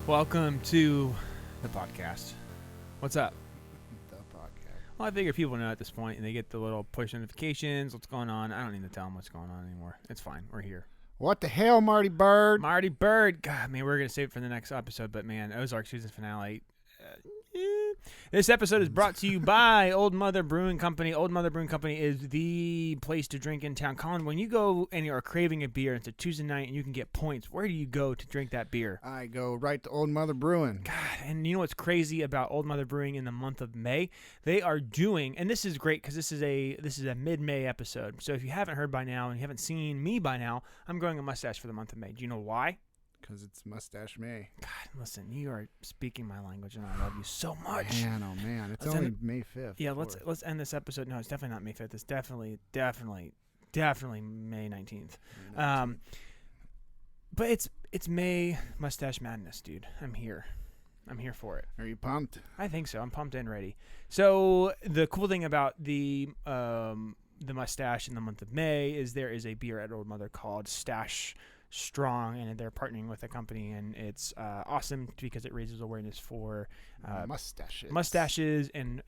Welcome to the podcast. What's up? The podcast. Well, I figure people know at this point, and they get the little push notifications. What's going on? I don't need to tell them what's going on anymore. It's fine. We're here. What the hell, Marty Bird? Marty Bird. God, man, we're going to save it for the next episode, but man, Ozark season finale. This episode is brought to you by Old Mother Brewing Company. Old Mother Brewing Company is the place to drink in town. Colin, when you go and you are craving a beer, it's a Tuesday night, and you can get points, where do you go to drink that beer? I go right to Old Mother Brewing. God, and you know what's crazy about Old Mother Brewing in the month of May? They are doing, and this is great because this is a mid-May episode. So if you haven't heard by now and you haven't seen me by now, I'm growing a mustache for the month of May. Do you know why? Because it's Mustache May. God, listen, you are speaking my language, and I love you so much. Man, oh man, it's only May 5th. Yeah, let's end this episode. No, it's definitely not May 5th. It's definitely May 19th. But it's May Mustache Madness, dude. I'm here for it. Are you pumped? I think so. I'm pumped and ready. So the cool thing about the mustache in the month of May is there is a beer at Old Mother called Stash Strong, and they're partnering with a company, and it's awesome because it raises awareness for mustaches and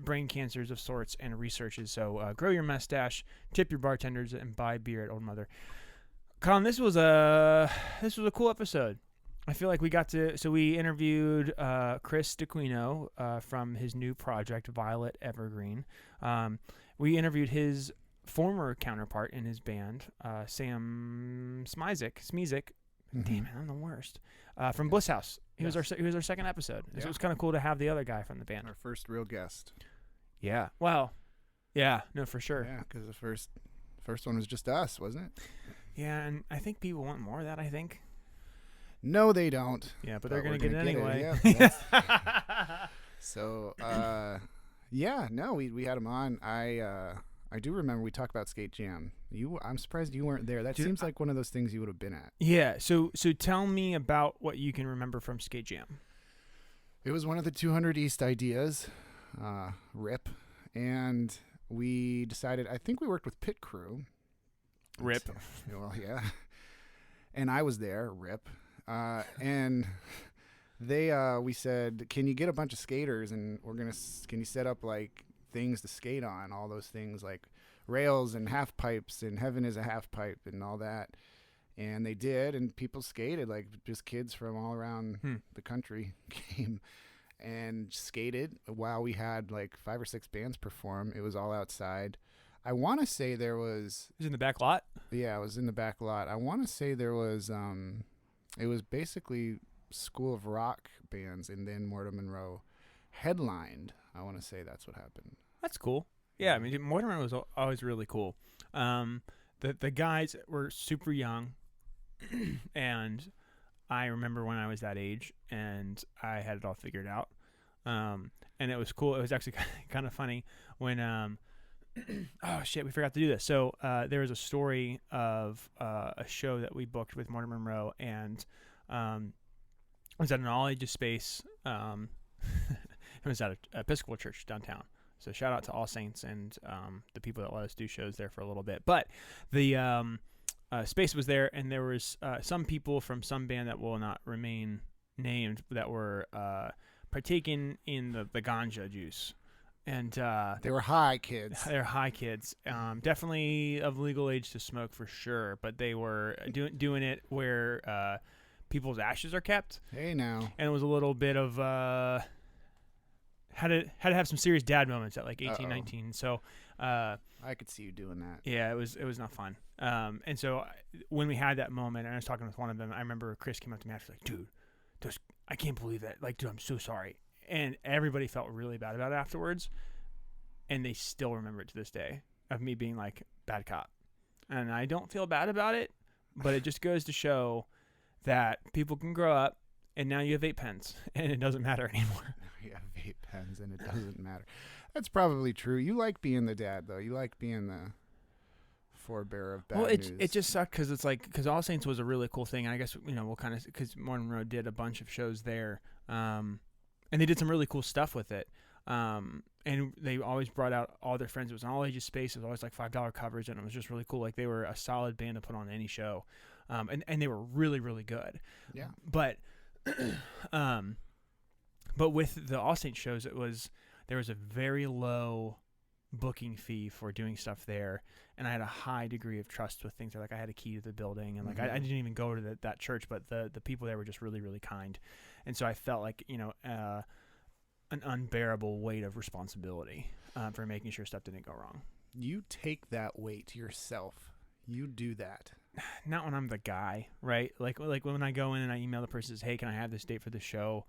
brain cancers of sorts and researches. So grow your mustache, tip your bartenders, and buy beer at Old Mother. Colin, this was a cool episode. I feel like we interviewed Chris DeQuino from his new project Violet Evergreen. We interviewed his former counterpart in his band, Sam Smizik. Mm-hmm. Damn it, I'm the worst. From Bliss House. He was our second episode. Yeah. So it was kind of cool to have the other guy from the band. Our first real guest. Yeah. Well, yeah, no, for sure. Yeah, because the first one was just us, wasn't it? Yeah, and I think people want more of that, I think. No, they don't. Yeah, but they're going to get it anyway. Yeah, so, we had him on. I do remember we talked about Skate Jam. I'm surprised you weren't there. That seems like one of those things you would have been at. Yeah. So tell me about what you can remember from Skate Jam. It was one of the 200 East ideas, RIP, and we decided. I think we worked with Pit Crew. RIP. Well, yeah. And I was there, RIP, and we said, can you get a bunch of skaters and can you set up like things to skate on, all those things like rails and half pipes and heaven is a half pipe and all that. And they did, and people skated, like just kids from all around the country came and skated while we had like 5 or 6 bands perform. It was all outside. I want to say there was... It was in the back lot? Yeah, it was in the back lot. I want to say there was... it was basically School of Rock bands, and then To Monroe headlined. I want to say that's what happened. That's cool. Yeah, I mean, Mortimer was always really cool. The guys were super young, and I remember when I was that age, and I had it all figured out. And it was cool. It was actually kind of funny when, oh shit, we forgot to do this. So there was a story of a show that we booked with To Monroe, and it was at an all-ages space. It was at an Episcopal church downtown. So shout out to All Saints and the people that let us do shows there for a little bit. But the space was there, and there was some people from some band that will not remain named that were partaking in the ganja juice. And they were high kids. They're high kids. Definitely of legal age to smoke for sure, but they were doing it where people's ashes are kept. Hey now. And it was a little bit of... Had to have some serious dad moments at like 18, 19. So I could see you doing that. Yeah, it was not fun. And so when we had that moment, and I was talking with one of them, I remember Chris came up to me after like, dude, I can't believe that. Like, dude, I'm so sorry. And everybody felt really bad about it afterwards, and they still remember it to this day of me being like bad cop. And I don't feel bad about it, but it just goes to show that people can grow up. And now you have vape pens, and it doesn't matter anymore. You have vape pens, and it doesn't matter. That's probably true. You like being the dad, though. You like being the forebearer of bad news. It just sucked because All Saints was a really cool thing. And I guess, we'll kind of, because To Monroe did a bunch of shows there, and they did some really cool stuff with it. And they always brought out all their friends. It was an all-ages space. It was always like $5 covers, and it was just really cool. Like, they were a solid band to put on any show. And they were really, really good. Yeah. But But with the All Saints shows, there was a very low booking fee for doing stuff there, and I had a high degree of trust with things. Like I had a key to the building, and like I didn't even go to that church, but the people there were just really, really kind, and so I felt like an unbearable weight of responsibility for making sure stuff didn't go wrong. You take that weight yourself. You do that. Not when I'm the guy, right? Like when I go in and I email the person, says, "Hey, can I have this date for the show?"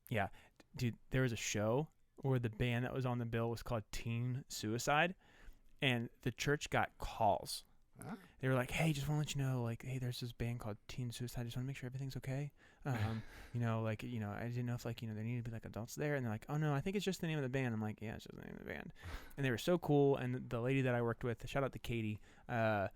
Yeah, dude, there was a show where the band that was on the bill was called Teen Suicide, and the church got calls. Huh? They were like, "Hey, just want to let you know, like, hey, there's this band called Teen Suicide. Just want to make sure everything's okay. I didn't know if there needed to be like adults there." And they're like, "Oh no, I think it's just the name of the band." I'm like, "Yeah, it's just the name of the band." And they were so cool. And the lady that I worked with, shout out to Katie, an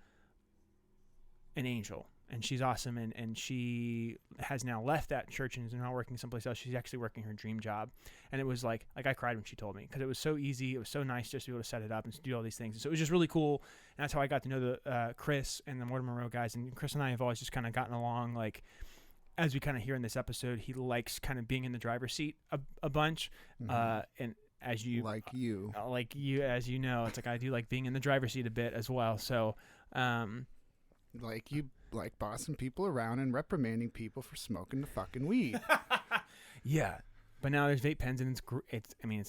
angel, and she's awesome. And she has now left that church and is now working someplace else. She's actually working her dream job. And it was like I cried when she told me, because it was so easy. It was so nice just to be able to set it up and to do all these things. And so it was just really cool. And that's how I got to know the Chris and the To Monroe guys. And Chris and I have always just kind of gotten along. Like, as we kind of hear in this episode, he likes kind of being in the driver's seat a bunch. And as you as you know, it's like I do like being in the driver's seat a bit as well. So, like you like bossing people around and reprimanding people for smoking the fucking weed. Yeah, but now there's vape pens, and it's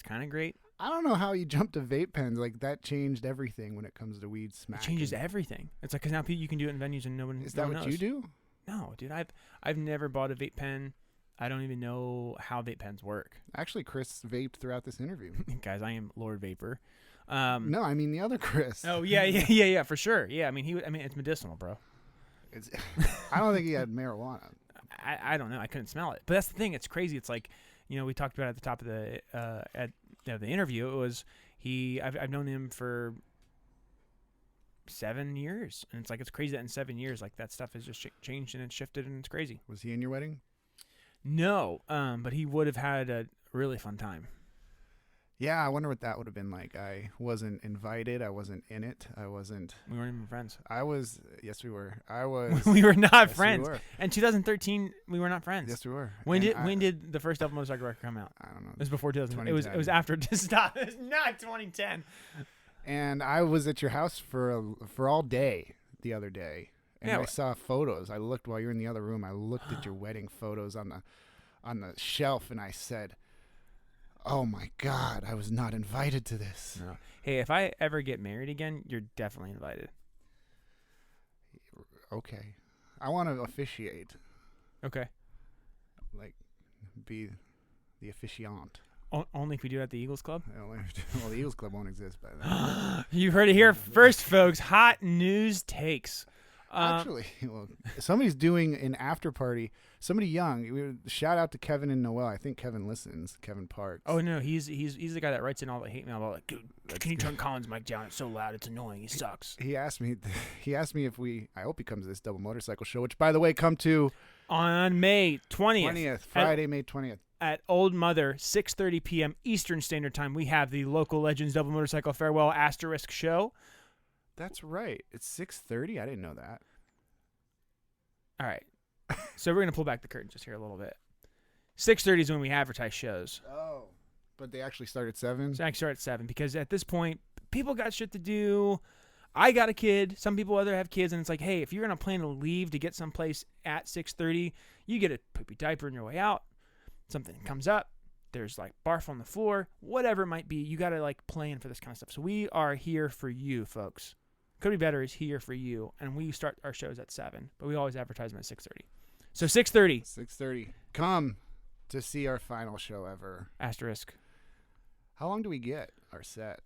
kind of great. I don't know how you jumped to vape pens. Like, that changed everything when it comes to weed smacking. It changes everything. It's like, because now you can do it in venues and no one knows. Is that what you do? No, dude. I've never bought a vape pen. I don't even know how vape pens work. Actually, Chris vaped throughout this interview. Guys, I am Lord Vapor. No, I mean the other Chris. Oh yeah, for sure. Yeah, I mean it's medicinal, bro. I don't think he had marijuana. I don't know. I couldn't smell it. But that's the thing. It's crazy. It's like, we talked about it at the top of the interview. It was I've known him for 7 years, and it's like, it's crazy that in 7 years, like, that stuff has just changed and it's shifted, and it's crazy. Was he in your wedding? No, but he would have had a really fun time. Yeah, I wonder what that would have been like. I wasn't invited. I wasn't in it. We weren't even friends. I was. Yes, we were. I was. We were not yes, friends. We were. In 2013, we were not friends. Yes, we were. When did the first Double Motorcycle record come out? I don't know. It was before 2010. It was after. Stop. It was not 2010. And I was at your house for all day the other day, and I saw photos. I looked while you were in the other room. I looked at your wedding photos on the shelf, and I said, "Oh my God, I was not invited to this." No. Hey, if I ever get married again, you're definitely invited. Okay. I want to officiate. Okay. Like, be the officiant. Only if we do it at the Eagles Club? Well, the Eagles Club won't exist by then. You heard it here first, folks. Hot news takes. Actually, somebody's doing an after party. Somebody young. Shout out to Kevin and Noel. I think Kevin listens. Kevin Parks. Oh no, he's the guy that writes in all the hate mail about, like, dude, can you turn Colin's mic down? It's so loud, it's annoying. He sucks. He asked me if I hope he comes to this Double Motorcycle show, which, by the way, come to on May 20th. Friday, May 20th. At Old Mother, 6:30 p.m. Eastern Standard Time. We have the Local Legends Double Motorcycle Farewell * show. That's right. It's 6:30. I didn't know that. All right. So we're going to pull back the curtain just here a little bit. 6:30 is when we advertise shows. Oh. But they actually start at 7? So they actually start at 7 because at this point, people got shit to do. I got a kid. Some people other have kids. And it's like, hey, if you're going to plan to leave to get someplace at 6:30, you get a poopy diaper on your way out. Something comes up. There's like barf on the floor. Whatever it might be, you got to like plan for this kind of stuff. So we are here for you, folks. Could Be Better is here for you, and we start our shows at 7, but we always advertise them at 6:30. So 6:30. 6:30. Come to see our final show ever. *. How long do we get our set?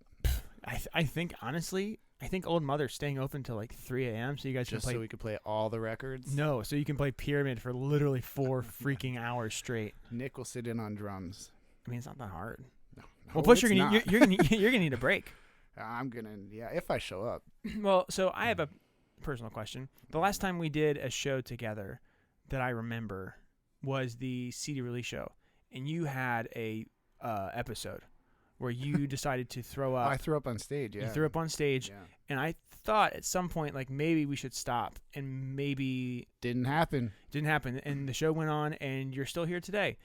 I think, honestly, Old Mother's staying open till like 3 a.m. so you guys just can play. So we could play all the records? No, so you can play Pyramid for literally 4 freaking hours straight. Nick will sit in on drums. I mean, it's not that hard. No, well, plus you're gonna need a break. I'm gonna, if I show up. Well, so I have a personal question. The last time we did a show together that I remember was the CD release show, and you had a episode where you decided to throw Oh, up. I threw up on stage. Yeah. You threw up on stage, Yeah. and I thought at some point like maybe we should stop, and maybe Didn't happen. didn't happen, and the show went on, and you're still here today.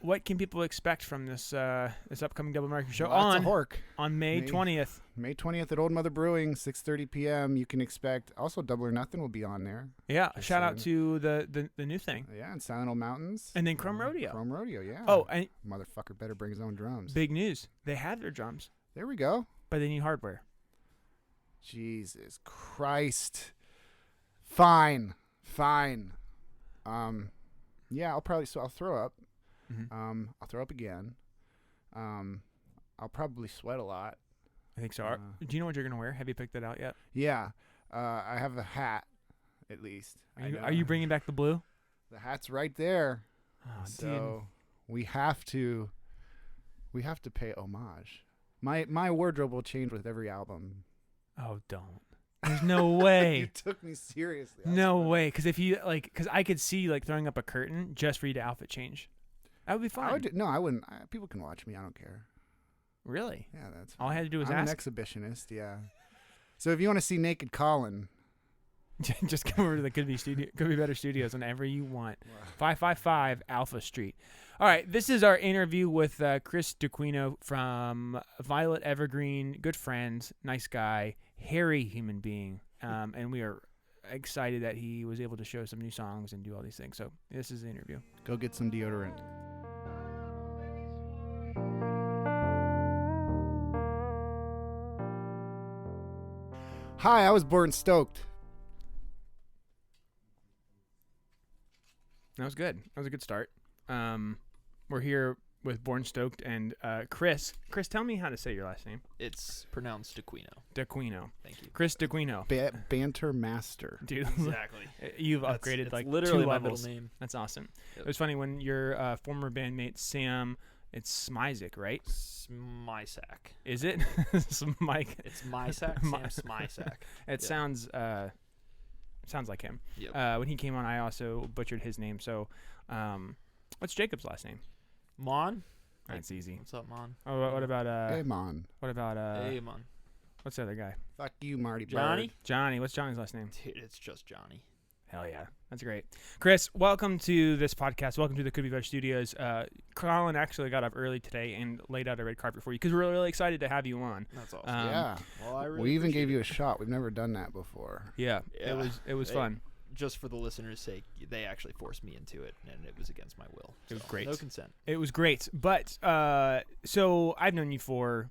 What can people expect from this this upcoming Double American show Lots of hork. on May May- 20th? May 20th at Old Mother Brewing, 6:30 p.m. You can expect also Double or Nothing will be on there. Yeah, Just shout out saying. to the new thing. Yeah, in Silent Old Mountains. And then Chrome Rodeo. Chrome Rodeo, yeah. Oh, and Motherfucker better bring his own drums. big news. They have their drums, There we go. but they need hardware. Jesus Christ. Fine. Yeah, I'll throw up. Mhm. I'll throw up again. I'll probably sweat a lot. I think so. Do you know what you're going to wear? Have you picked that out yet? Yeah. I have a hat, at least. Are you bringing back the blue? The hat's right there. Oh, So we have to pay homage. My wardrobe will change with every album. Oh, don't. There's no way. You took me seriously. No way. Because if you because I could see like throwing up a curtain just for you to outfit change. That would be fun. I wouldn't. People can watch me. I don't care. Really? Yeah, that's All I had to do was I'm ask. an exhibitionist, yeah. So if you want to see naked Colin, Just come over to the Could Be Better Studios whenever you want. 555 Alpha Street. All right, this is our interview with Chris DeQuino from Violet Evergreen. Good friend, nice guy, hairy human being, and we are excited that he was able to show some new songs and do all these things. So this is the interview. go get some deodorant. Hi, I was born stoked. That was good. That was a good start. We're here with Born Stoked and Chris. Chris, tell me how to say your last name. It's pronounced DeQuino. DeQuino. Thank you. Chris DeQuino. Banter master. Dude, Exactly. you've That's- upgraded it's like literally 2 my levels. middle name. That's awesome. Yep. It was funny when your former bandmate Sam, it's Smizik, right? Smysack. Is it? Mike. It's Mysack. Sam Smysack. It Yeah. sounds like him. Yep. When he came on, I also butchered his name. So, what's Jacob's last name? Mon. That's easy. What's up, Mon? Oh, what about Hey, man. what about Hey, Mon. what's the other guy? Fuck you, Marty Johnny? Bird. Johnny. What's Johnny's last name? Dude, it's just Johnny. Hell yeah. That's great. Chris, welcome to this podcast. Welcome to the Could Be Better Studios. Colin actually got up early today and laid out a red carpet for you because we're really excited to have you on. That's awesome. Yeah. Well, I really We even appreciate gave you a it. shot. We've never done that before. Yeah. Yeah. It was Hey, fun. Just for the listeners' sake, they actually forced me into it, and it was against my will. It was So, great. No consent. It was great. But so I've known you for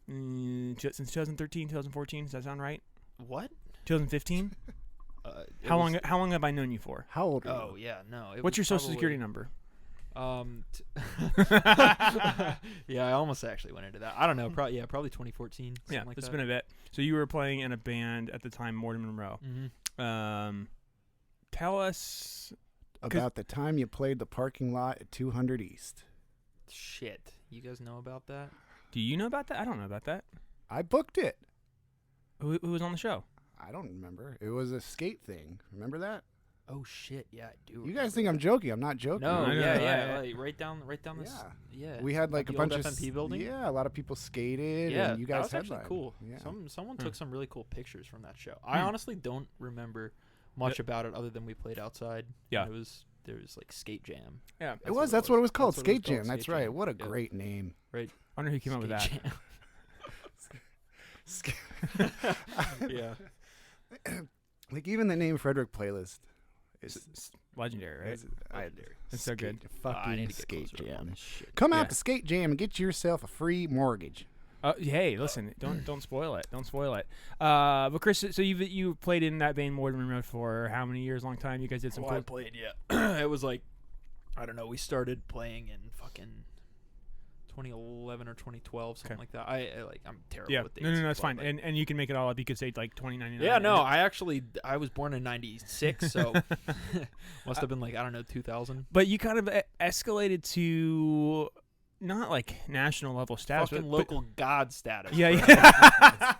since 2013, 2014. Does that sound right? What? 2015? It How was- long have I known you for? How old are Oh you? yeah, no. It What's your was social security probably- number? Yeah, I almost actually went into that. I don't know. Probably 2014. Yeah, like it's that. been a bit. So you were playing in a band at the time, To Monroe. Mm-hmm. Tell us. About the time you played the parking lot at 200 East. Shit, you guys know about that? Do you know about that? I don't know about that. I booked it. Who was on the show? I don't remember. It was a skate thing. Remember that? Oh shit, yeah, I do. You guys think I'm joking. I'm not joking. No, I know, yeah, I- like, right down this. Yeah. We had like At a the old bunch of FMP building. Yeah, a lot of people skated. Yeah, and you guys that was actually headlined. cool. Yeah. Someone Hmm. took some really cool pictures from that show. I honestly don't remember much about it other than we played outside. Yeah. and there was like skate jam. Yeah. That's what it was called. That's what it was Skate Jam. called, That's Skate right. Jam. What a Yep. great name. I wonder who came up with that. Skate jam. Yeah. Like even the name Frederick Playlist is Legendary, right? Legendary. It's so good. I Fucking need to get Skate closer to all Jam. this shit. Come Yeah. out to Skate Jam and get yourself a free mortgage. Hey, listen, don't spoil it. Don't spoil it. But Chris, so you played in that band More Than Monroe for how many years? Long time. You guys did some Well, I cool. played, yeah. It was like, I don't know, we started playing in fucking 2011 or 2012, something Okay. like that. I'm terrible Yeah. with dates. No, it's but, fine. like- And you can make it all up. You could say like 2099. yeah, no, I was born in 96, so must have been like, I don't know, 2000. But you kind of escalated to not like national level status, Fucking but local god status. Yeah, bro. yeah.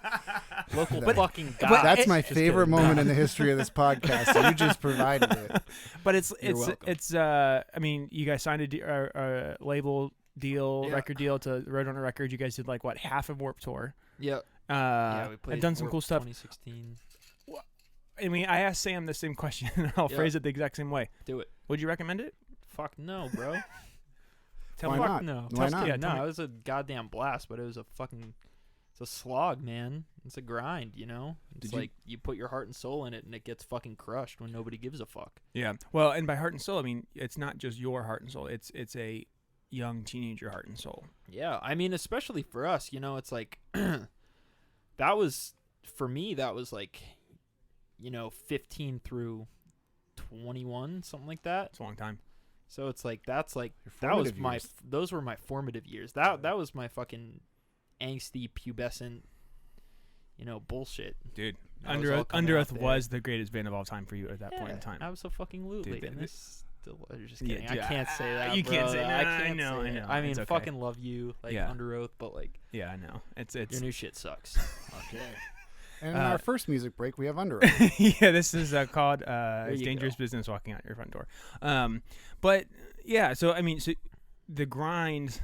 Local But- fucking god. but That's my Just favorite kidding. moment in the history of this podcast. So you just provided it. But it's You're welcome. I mean, you guys signed a label deal, record deal to Roadrunner Records. You guys did like what, half of Warped Tour? Yep. Yeah, we played. I've done some Warped cool stuff. 2016. I mean, I asked Sam the same question, and I'll phrase it the exact same way. Do it. Would you recommend it? Fuck no, bro. Tell Why me. not? No. Why not? Yeah, No, tell me. it was a goddamn blast, but it was a fucking. It's a slog, man. It's a grind, you know. It's like you put your heart and soul in it, and it gets fucking crushed when nobody gives a fuck. Yeah. Well, and by heart and soul, I mean it's not just your heart and soul. It's a young teenager heart and soul. Yeah, I mean, especially for us, you know, it's like that was for me. That was like, 15 through 21, something like that. It's a long time. So it's like that was formative my years. those were my formative years. That was my fucking angsty pubescent, bullshit. Dude, That was all coming Under out Oath there. was the greatest band of all time for you at that point in time. Absolutely. Dude, And this still, I'm just Yeah, kidding. dude, I can't say that. you can't bro. say- I nah, can't I know, say I it. know. I mean, It's okay. fucking love you, like Yeah. Under Oath, but like Yeah, I know. It's your new shit sucks. Okay. And in our first music break, we have Under Oath. yeah, this is called you Dangerous go. Business Walking Out Your Front Door. But yeah, so I mean, so the grind.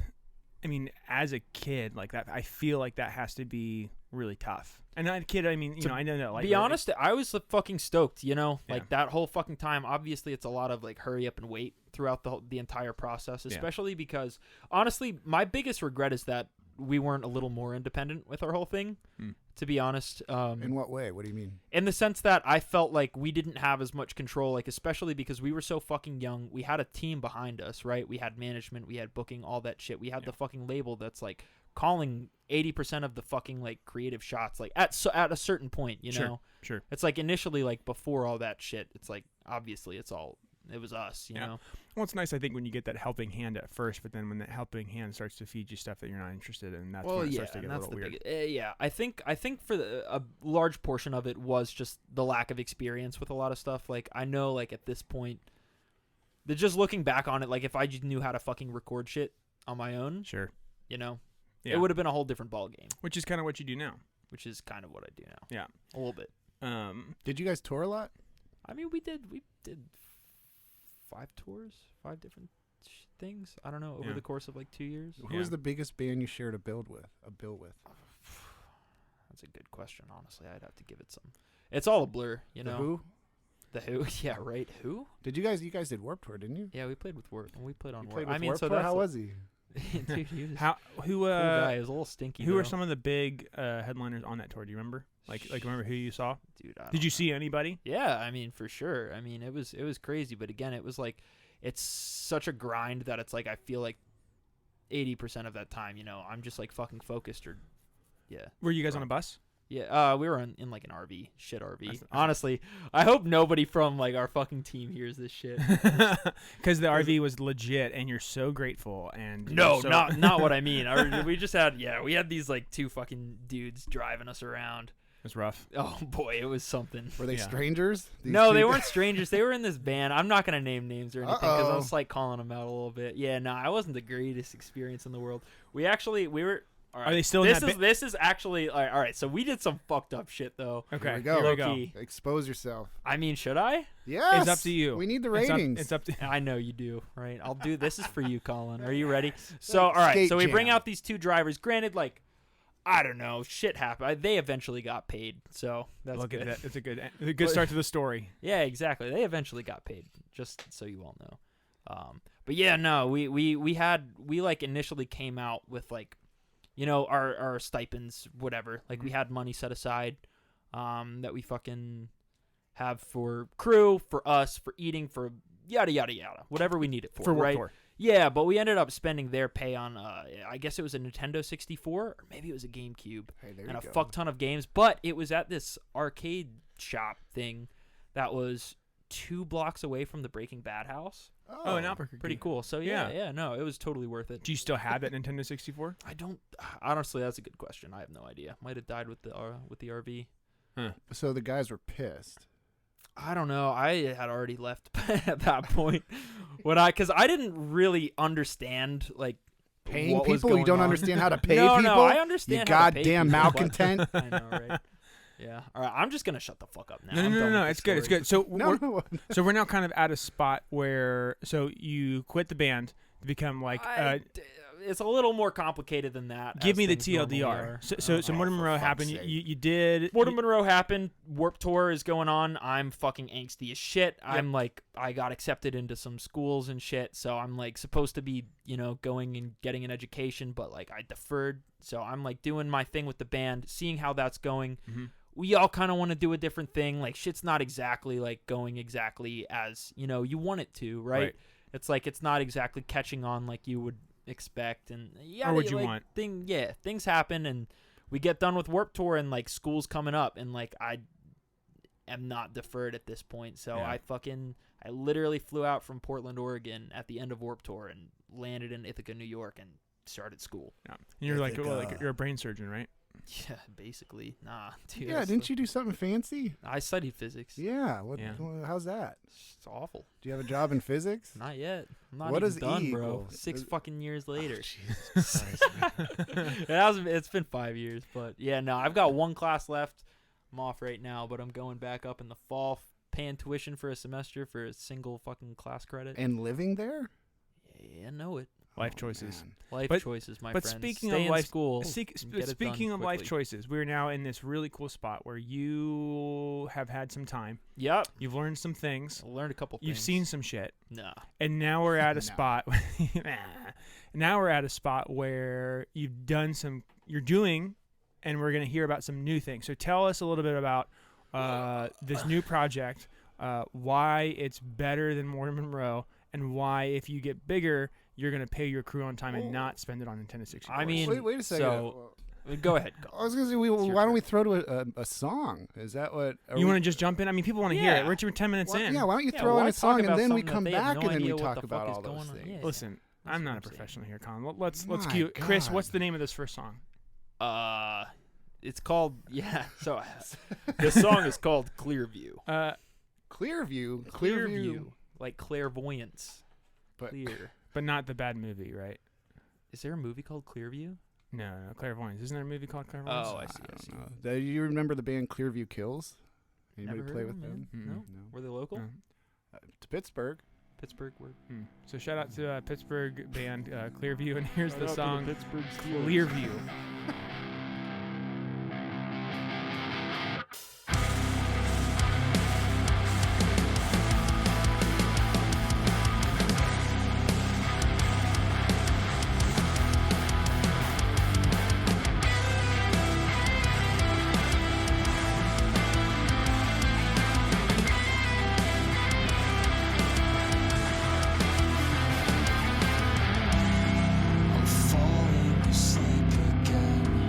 I mean, as a kid, like that, I feel like that has to be really tough. And as a kid, I mean, I don't know. Like, Be honest, I was fucking stoked. Like Yeah. that whole fucking time. Obviously, it's a lot of like hurry up and wait throughout the entire process, especially because honestly, my biggest regret is that we weren't a little more independent with our whole thing. To be honest, In what way? What do you mean? in the sense that I felt like we didn't have as much control, like especially because we were so fucking young. We had a team behind us, right? We had management, we had booking, all that shit. We had the fucking label that's like calling 80% of the fucking like creative shots, like at a certain point, you know. Sure. It's like initially, like before all that shit, it's like obviously it was us, you know. Well, it's nice, I think, when you get that helping hand at first, but then when that helping hand starts to feed you stuff that you're not interested in, that's when it starts to get a little weird. I think for a large portion of it was just the lack of experience with a lot of stuff. Like I know, like at this point, just looking back on it, like if I just knew how to fucking record shit on my own, Sure. it would have been a whole different ball game. Which is kind of what you do now. Which is kind of what I do now. Yeah. A little bit. Did you guys tour a lot? I mean, we did 5 tours, 5 different things. I don't know, over the course of like 2 years. Who was the biggest band you shared a bill with? That's a good question. Honestly, I'd have to give it some. It's all a blur, you know. Who? The Who? Yeah, right. Who? Did you guys did Warped Tour, didn't you? Yeah, we played with Warp, and we played on You Warp. played with I mean, Warped so Tour? that's How was he? dude, he was Who cool guy. He was a little stinky. who though. were some of the big headliners on that tour? Do you remember? Like remember who you saw? Dude, I Did you don't see anybody? Yeah, I mean, for sure. I mean, it was crazy, but again, it was like it's such a grind that it's like I feel like 80% of that time, I'm just like fucking focused or Were you guys on a bus? Yeah, we were in like an RV, shit RV. Honestly, I hope nobody from like our fucking team hears this shit. Because the RV was legit, and you're so grateful. And No, so not what I mean. We just had we had these like 2 fucking dudes driving us around. It was rough. Oh boy, it was something. Were they Yeah. strangers? These No, they two- weren't strangers. They were in this band. I'm not gonna name names or anything because I Uh-oh. was like calling them out a little bit. Yeah, no, I wasn't the greatest experience in the world. We were. All right. Are they still in This that is this is actually all right. So we did some fucked up shit though. Okay, Here we go. Here we go. Low-key. Expose yourself. I mean, should I? Yes. It's up to you. We need the It's up- ratings. It's up to. I know you do, right? I'll do this is for you, Colin. Are you ready? So, all right. Skate So we bring jam. out these 2 drivers. Granted, like, I don't know, shit happened. They eventually got paid, so that's Look good. at that. It's a good start to the story. Yeah, exactly. They eventually got paid, just so you all know. But yeah, no, we like initially came out with like, our stipends, whatever. Like we had money set aside, that we fucking have for crew, for us, for eating, for yada yada yada, whatever we need it for, Warped right? Tour. Yeah, but we ended up spending their pay on, I guess it was a Nintendo 64, or maybe it was a GameCube, Hey, there and you a go. fuck ton of games. But it was at this arcade shop thing that was 2 blocks away from the Breaking Bad house. Oh, in Albuquerque. Pretty cool. So yeah, no, it was totally worth it. Do you still have that Nintendo 64? I don't honestly. That's a good question. I have no idea. Might have died with the RV. So the guys were pissed. I don't know. I had already left at that point because I didn't really understand like Paying what was people? You going don't on. understand how to pay no, people? No, I understand. You how to pay goddamn people, but- malcontent. I know, right? Yeah. All right. I'm just gonna shut the fuck up now. No, I'm done with It's this good. It's story. good. So No. so we're now kind of at a spot where you quit the band to become like it's a little more complicated than that. Give as me the things normally TLDR. are. So Morton Monroe fuck's happened. sake. You did. Morton Monroe happened. Warped Tour is going on. I'm fucking angsty as shit. I'm like, I got accepted into some schools and shit, so I'm like supposed to be, going and getting an education, but like I deferred. So I'm like doing my thing with the band, seeing how that's going. Mm-hmm. We all kind of want to do a different thing. Like shit's not exactly like going exactly as, you want it to, right? It's like it's not exactly catching on like you would expect, and or would you want? Things happen, and we get done with Warped Tour, and like school's coming up, and like I am not deferred at this point. So I literally flew out from Portland, Oregon at the end of Warped Tour and landed in Ithaca, New York, and started school. Yeah. And you're like you're a brain surgeon, right? Yeah, basically. Nah, dude. Yeah, didn't you do something fancy? I studied physics. Yeah. Yeah. How's that? It's awful. Do you have a job in physics? Not yet. I'm not What even does done, E bro. equal? 6 fucking years later. Jesus Christ, man. It's been 5 years, but yeah, no, I've got one class left. I'm off right now, but I'm going back up in the fall, paying tuition for a semester for a single fucking class credit. And living there? Yeah, I know it. Life choices. Man. Life choices, my friends. But speaking Stay of in life, school. speaking of life choices, we're now in this really cool spot where you have had some time. Yep. You've learned some things. I learned a couple things. You've seen some shit. Nah. And now we're at a No. spot. Now we're at a spot where you're doing, and we're going to hear about some new things. So tell us a little bit about this new project, why it's better than Morton Monroe, and why if you get bigger, you're going to pay your crew on time and not spend it on Nintendo 64. I mean, Wait a second. So, go ahead. I was going to say, why don't we throw to a song? Is that what... You want to just jump in? I mean, people want to hear it. We're 10 minutes in. Yeah, why don't you Yeah, throw in why a talk song and about then we something come that they have back no and then we idea what talk the about fuck is all those going on? things? Yeah. Listen, I'm what not I'm a saying. professional here, Colin. Let's My cue Chris. God. What's the name of this first song? It's called So the song is called Clearview. Clearview. Like clairvoyance. But- Clear. But not the bad movie, right? Is there a movie called Clearview? No, Clairvoyance. Isn't there a movie called Clairvoyance? Oh, I I see. don't know. Do you remember the band Clearview Kills? Anybody Never play heard with of them? them, man. No. Were they local? No. To Pittsburgh. Pittsburgh. Word. So shout out to Pittsburgh band Clearview, and here's the Shout out to song Pittsburgh Clearview. I'm falling asleep again.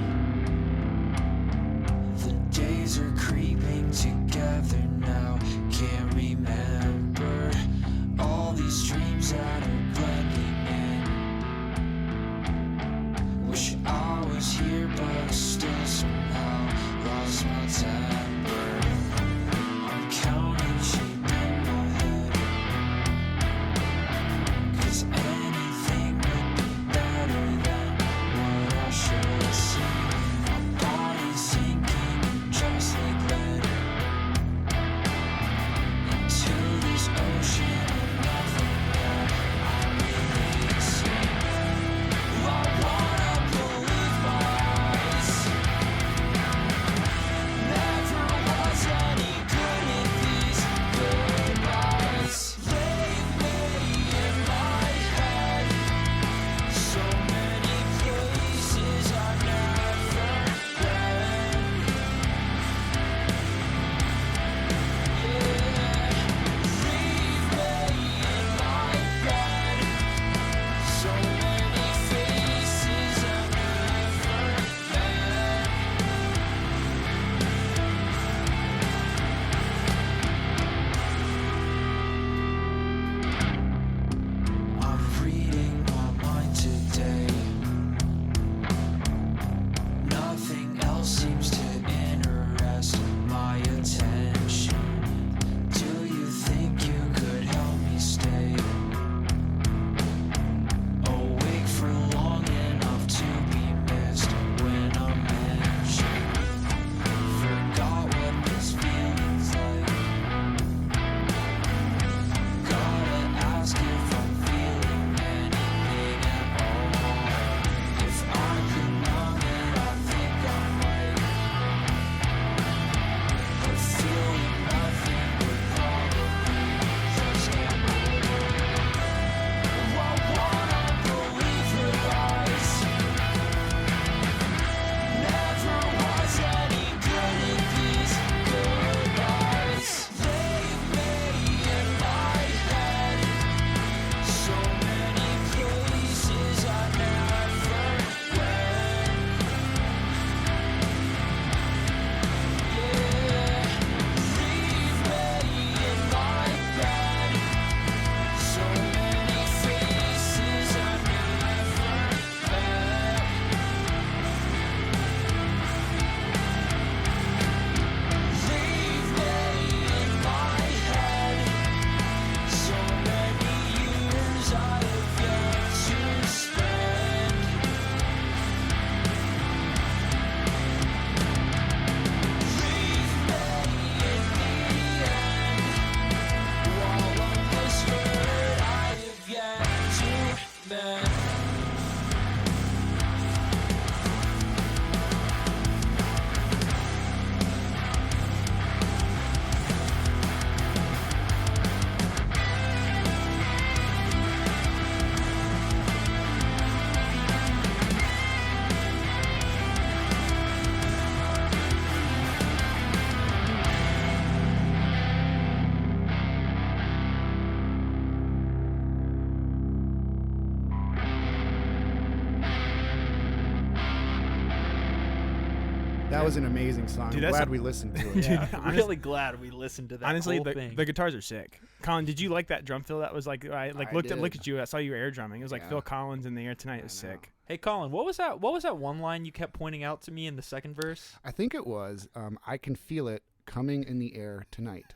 That was an amazing song. Dude, I'm that's glad we listened to it. Yeah, Dude, honest- really glad we listened to that. Honestly, whole the thing. guitars are sick. Colin, did you like that drum fill? That was like I looked did. at you. I saw you air drumming. It was like Yeah. Phil Collins in the air tonight. It was I know. sick. Hey, Colin, what was that? What was that one line you kept pointing out to me in the second verse? I think it was, I can feel it coming in the air tonight.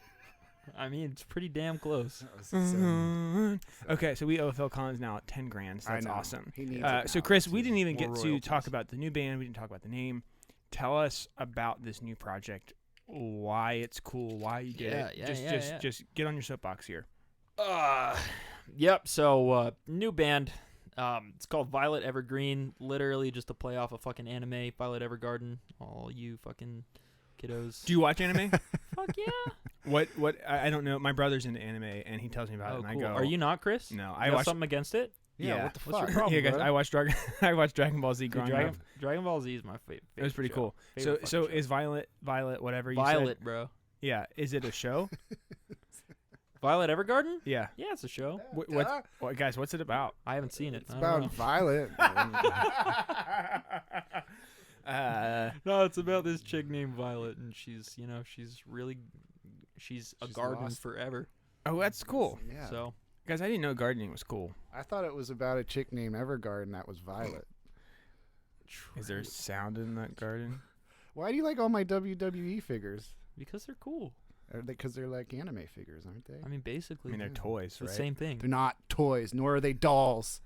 I mean, it's pretty damn close. Okay, so we owe Phil Collins now 10 grand. So I that's know. awesome. He needs it So now. Chris, we didn't even More get to royalties. talk about the new band. We didn't talk about the name. Tell us about this new project. Why it's cool. Why you did it. Just get on your soapbox here. Yep. So new band. It's called Violet Evergreen. Literally just a play off a fucking anime. Violet Evergarden. All you fucking kiddos. Do you watch anime? Fuck yeah. What? I don't know. My brother's into anime, and he tells me about it, and Cool. I go, Are you not, Chris? No, You I got watch. something against it? Yeah, what the What's your fuck? problem? Yeah, guys, bro? I watched I watched Dragon Ball Z Dude, growing up. Dragon Ball Z is my favorite. It was pretty show. cool. Favorite So fucking show. is Violet whatever you Violet, said? bro. Yeah, is it a show? Violet Evergarden? Yeah. Yeah, it's a show. What guys? What's it about? I haven't seen it. It's I don't about Violet. No, it's about this chick named Violet, and she's a She's garden lost. forever. Oh, that's cool, Yeah. So guys. I didn't know gardening was cool. I thought it was about a chick named Evergarden that was Violet. Is there sound in that garden? Why do you like all my WWE figures? because they're cool. Because they're like anime figures, aren't they? I mean, I basically, mean, they're toys, it's the right? same thing. They're not toys, nor are they dolls.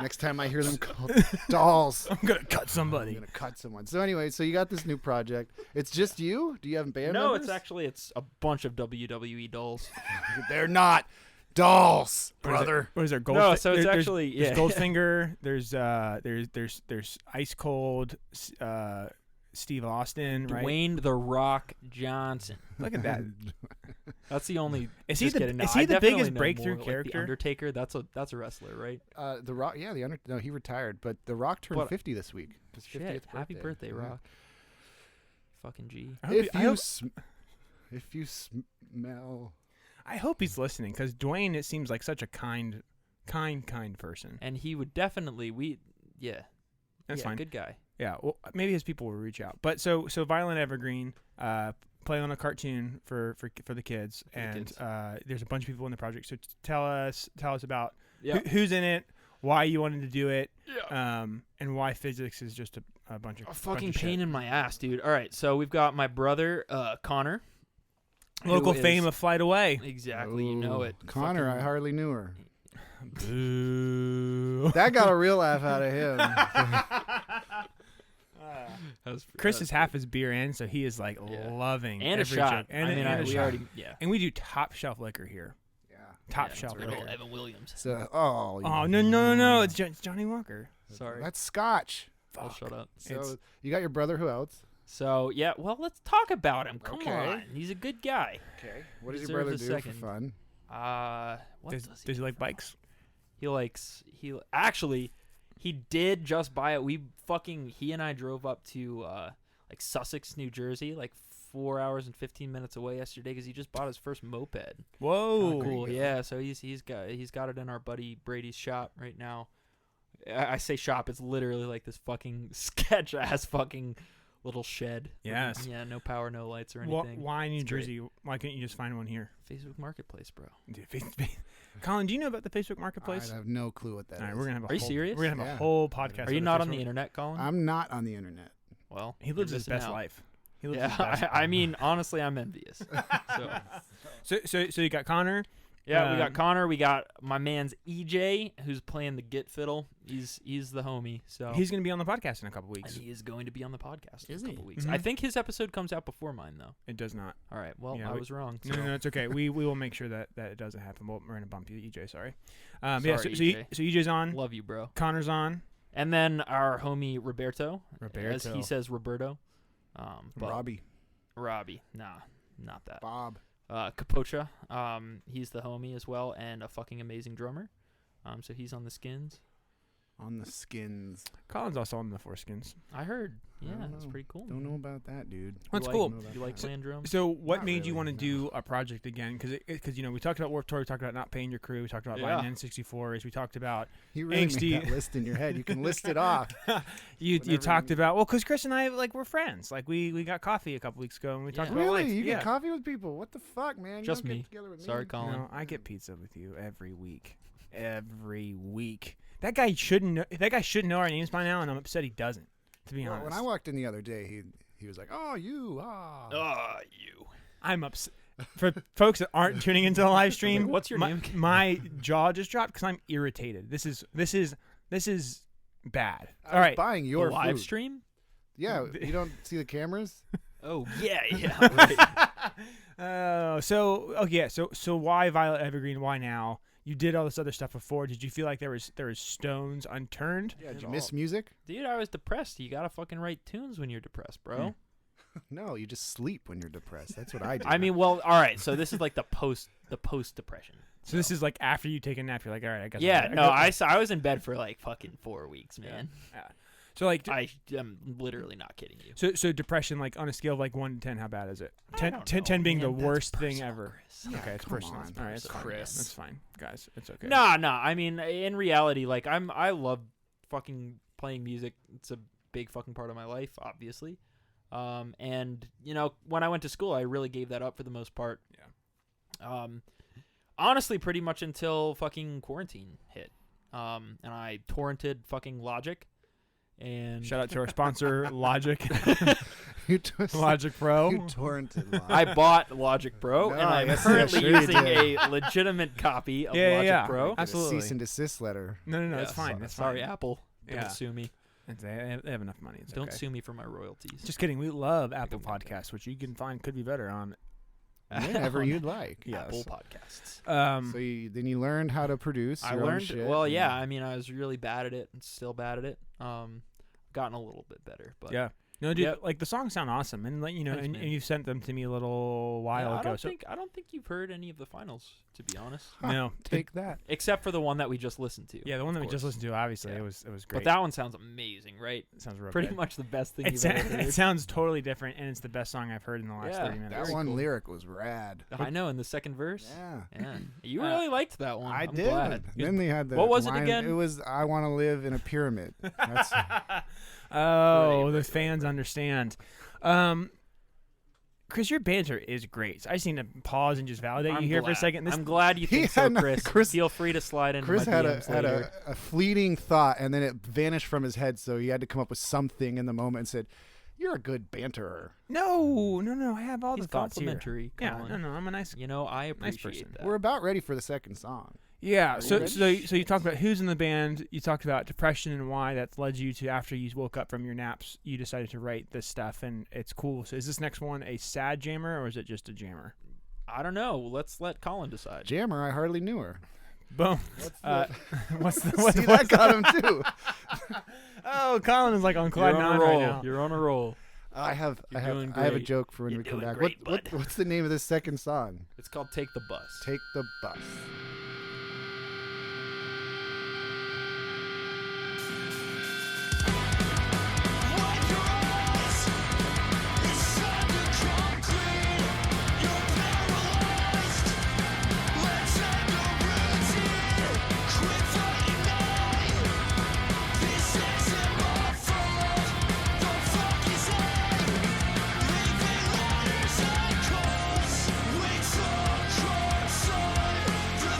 Next time I hear them called dolls, I'm gonna cut I'm somebody. gonna cut someone. So anyway, so you got this new project. It's just you? Do you have band No, members? it's a bunch of WWE dolls. They're not dolls, brother. What is there? Gold No, so it's there's actually yeah. Goldfinger. There's Ice Cold. Steve Austin, right? Dwayne the Rock Johnson. Look at that. That's the only. Is he just the kidding. No, is he I the definitely biggest know breakthrough more, like, character? the Undertaker. That's a wrestler, right? The Rock, yeah, no, he retired, but The Rock turned But- 50 this week. His 50th Shit! Happy birthday, Yeah. Rock. Fucking G. If you smell, I hope he's listening because Dwayne. It seems like such a kind person. And he would definitely yeah. That's fine. Good guy. Yeah, well, maybe his people will reach out. But so Violet Evergreen, play on a cartoon for the kids, For the and kids. there's a bunch of people in the project. So tell us about Yeah. who's in it, why you wanted to do it, and why physics is just a bunch of A fucking bunch of pain shit. in my ass, dude. All right, so we've got my brother Connor. who Local is- fame of Flight Away. Exactly, you know Ooh, it. Connor, I Fucking- hardly knew her. Boo. That got a real laugh out of him. Chris is half his beer in, so he is like Yeah. loving and a every shot. joke. And, I mean, and a we shot. already And we do top shelf liquor here. Yeah. Top yeah, shelf it's real liquor. Evan Williams. So, Oh no! It's Johnny Walker. Sorry, That's Scotch. I'll Fuck. shut up. So It's- you got your brother. Who else? So yeah, well, let's talk about him. Come Okay. on, he's a good guy. Okay. What does your Deserves brother a do second. for fun? What Does he like bikes? He did just buy it. He and I drove up to like Sussex, New Jersey, like 4 hours and 15 minutes away yesterday because he just bought his first moped. Whoa! Cool, yeah. So he's got it in our buddy Brady's shop right now. I say shop, it's literally like this fucking sketch ass fucking little shed. Yes. Yeah, no power, no lights or anything. Why New It's great. Jersey? Why couldn't you just find one here? Facebook Marketplace, bro. Dude, Colin, do you know about the Facebook Marketplace? I have no clue what that is. All right, we're gonna have a Are you whole, serious? We're gonna have Yeah. a whole podcast. Are you on not on Facebook. the internet, Colin? I'm not on the internet. Well, He lives you're his missing best out. life. He lives his Yeah, best. I mean, honestly, I'm envious. So you got Connor. Yeah, we got Um, Connor. We got my man's EJ, who's playing the git fiddle. He's the homie. So He's gonna be on the podcast in a couple and weeks. he is going to be on the podcast Is in a he? couple weeks. Mhm. I think his episode comes out before mine, though. It does not. All right. Well, Yeah, I we- was wrong. So. No, it's okay. We will make sure that it doesn't happen. We're gonna bump you, EJ. Sorry. Yeah. Sorry, So EJ. EJ's on. Love you, bro. Connor's on. And then our homie Roberto, as Roberto. he says, Roberto. But Robbie, nah, not that. Bob. Capocha, he's the homie as well, and a fucking amazing drummer. So he's on the Skins. On the skins. Colin's also on the Foreskins. I heard. I Yeah, don't that's know. pretty cool. Don't know about that, dude. That's You cool. Know about You like that. playing drums? So what Not made you really, want to no. do a project again? Because we talked about Warped Tour, we talked about not paying your crew, we talked about Yeah. buying N64s, we talked about You really Angsty. made that list in your head. You can list it off. you Whenever talked you- about because Chris and I we're friends. Like we got coffee a couple weeks ago and we talked Yeah. about Really? life. You yeah. get coffee with people? What the fuck, man? You Just don't me. Get together with Sorry, me. Colin. No, I get pizza with you every week. Every week. That guy shouldn't know, know our names by now, and I'm upset he doesn't. To be Well, honest, when I walked in the other day, he was like, "Oh, you, ah." You. I'm upset. For folks that aren't tuning into the live stream, Like, what's your my, name? my jaw just dropped because I'm irritated. This is bad. I All was right, buying your the live food. stream? Yeah, you don't see the cameras? Oh, yeah. Right. So why Violet Evergreen? Why now? You did all this other stuff before. Did you feel like there was stones unturned? Yeah, did you miss music? Dude, I was depressed. You gotta fucking write tunes when you're depressed, bro. No, you just sleep when you're depressed. That's what I do. I mean, well, all right. So this is like the post depression. So this is like after you take a nap, you're like, all right, I guess. Yeah, no, I was in bed for like fucking 4 weeks, man. Yeah. So like, I am literally not kidding you. so depression, like on a scale of like 1 to 10, how bad is it? I 10, don't 10, know, 10 being man. the That's worst thing personal, ever. Chris. Okay, it's come personal. on, All right, it's fine. Chris. That's fine, guys. It's okay. No. I mean, in reality, like I love fucking playing music. It's a big fucking part of my life, obviously. And when I went to school, I really gave that up for the most part. Yeah. Honestly, pretty much until fucking quarantine hit. And I torrented fucking Logic. And Shout out to our sponsor, Logic. you just, Logic Pro. You torrented live. I bought Logic Pro, and No, I'm yes, currently sure you using did. a legitimate copy of Yeah, Logic yeah. Pro. Get a Absolutely. cease and desist letter. No, Yeah, it's fine. It's sorry, fine. Apple. Don't Yeah. sue me. They have enough money. It's Don't okay. sue me for my royalties. Just kidding. We love Apple can make Podcasts, which you can find could be better on. Whenever you'd like. Yes. Apple Podcasts. So then you learned how to produce. I your own learned. shit. Well, yeah. I mean, I was really bad at it, and still bad at it. Gotten a little bit better, but Yeah. No, dude, Yep. like the songs sound awesome, and like Thanks, and man. you sent them to me a little while Yeah, ago. I don't think you've heard any of the finals, to be honest, No, Take that. except for the one that we just listened to. yeah, the one that of we just course. listened to, obviously, Yeah. it was great. But that one sounds amazing, right? it sounds real Pretty good. much the best thing It, you've sa- ever heard. it sounds totally different, and it's the best song I've heard in the last Yeah, 30 minutes. That Very one cool. lyric was rad. I know, in the second verse. Yeah. Yeah. You Uh, really liked that one. I I'm did. glad. Then they had the What was it line- again? It was I want to live in a pyramid. That's Oh, the Right. fans understand. Chris, your banter is great. I just need to pause and just validate I'm you here for a glad. second. I'm glad you think He so, had no- Chris. Chris- Feel free to slide in Chris my had DMs had later. a fleeting thought, and then it vanished from his head. So he had to come up with something in the moment and said, "You're a good banterer." No. I have all He's the thoughts here. complimentary, Yeah, Colin. no, I'm a nice. You know, I Nice appreciate person. that. We're about ready for the second song. Yeah. Are So you so you talked about who's in the band. You talked about depression and why that led you to, after you woke up from your naps, you decided to write this stuff, and it's cool. So is this next one a sad jammer or is it just a jammer? I don't know. Let's let Colin decide. Jammer, I hardly knew her. Boom. What's the See, that got him too. Oh, Colin is like on cloud You're on nine a roll. right now. You're on a roll. I have You're doing a great. joke for when You're we come doing back. great, What, bud. what's the name of this second song? It's called Take the Bus. Take the Bus. Leaving letters and calls, wait so cross-eyed. The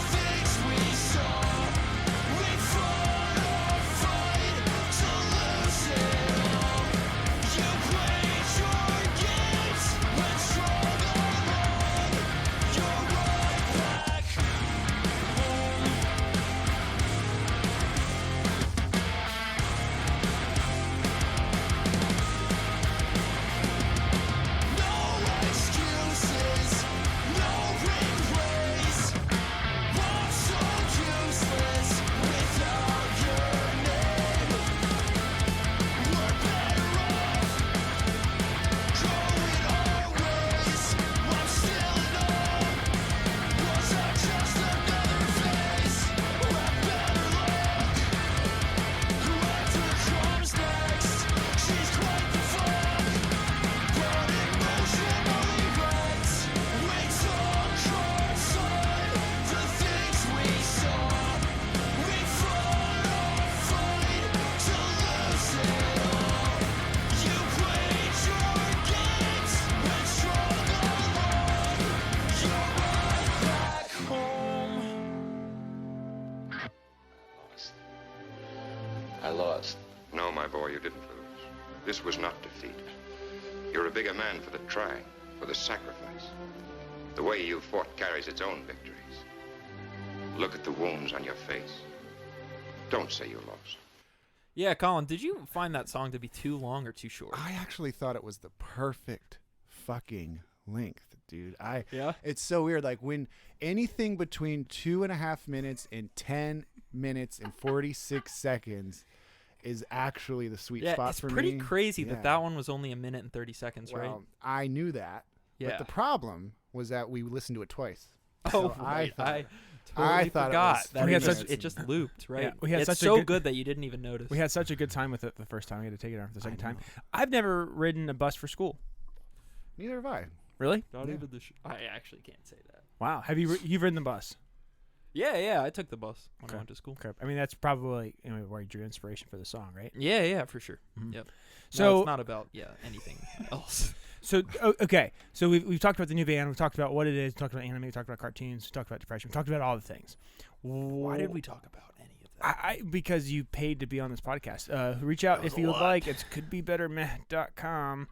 boy, you didn't lose. This was not defeat. You're a bigger man for the try, for the sacrifice. The way you fought carries its own victories. Look at the wounds on your face. Don't say you lost. Yeah, Colin, did you find that song to be too long or too short? I actually thought it was the perfect fucking length, dude. Yeah? It's so weird. Like when anything between 2.5 minutes and 10 minutes and 46 seconds is actually the sweet spot for me. It's pretty crazy Yeah. that one was only 1 minute and 30 seconds, right? Well, I knew that. Yeah. But the problem was that we listened to it twice. Oh, So right. I totally thought it forgot was that three it just, minutes it just looped, right? Yeah, we had it's such a so good- good that you didn't even notice. We had such a good time with it the first time. We had to take it off the second I time. know. I've never ridden a bus for school. Neither have I. Really? Not Yeah. even the I actually can't say that. Wow. Have you you've ridden the bus? Yeah, I took the bus when Okay. I went to school. Okay. I mean, that's probably where you drew inspiration for the song, right? Yeah, for sure. Mhm. Yep. So No, it's not about anything else. So okay, so we've talked about the new band. We've talked about what it is. We talked about anime. We talked about cartoons. We talked about depression. We talked about all the things. Why did we talk about any of that? I because you paid to be on this podcast. Reach out That was if a you would lot. like. It's couldbebettermeh.com.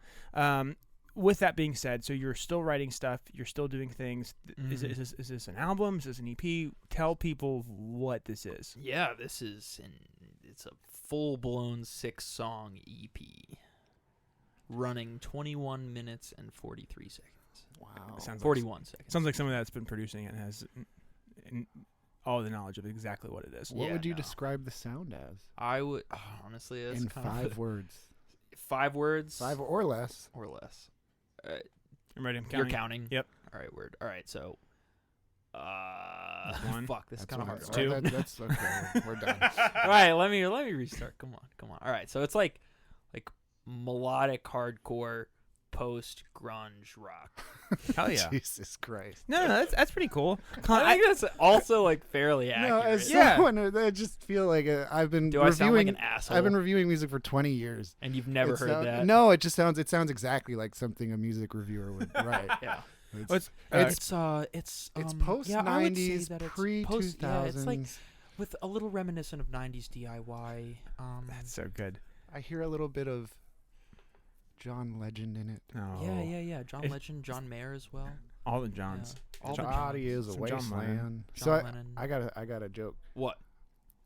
With that being said, so you're still writing stuff. You're still doing things. Is this an album? Is this an EP? Tell people what this is. Yeah, it's a full-blown 6-song EP running 21 minutes and 43 seconds. Wow. Sounds 41 seconds. Sounds like someone that's been producing it and has all the knowledge of exactly what it is. What Yeah, would you no. describe the sound as? I would honestly, it's In kind 5 of words. 5 words, 5 or less. or less. I'm ready. I'm You're counting. counting. Yep. All right, word. All right, so. That's one. Fuck, this is That's kind of what hard. I- Two. That's okay. We're done. All right, let me restart. Come on. All right, so it's like melodic hardcore post grunge rock. Hell yeah. Jesus Christ. No, that's pretty cool. I think that's also like fairly No, accurate. as Yeah. someone, I just feel like I've been Do I sound like reviewing. an asshole? I've been reviewing music for 20 years. And you've never It heard sound- that? No, it sounds exactly like something a music reviewer would write. Yeah. It's, It's, it's post yeah, I would say 90s, that it's pre post- 2000s. yeah, it's like with a little reminiscent of 90s DIY. that's so good. I hear a little bit of John Legend in it. No. Yeah. John It- Legend, John Mayer as well. All the Johns. Yeah. All John- the Body is a Some John Lennon. wasteland. John So Lennon. I got a joke. What?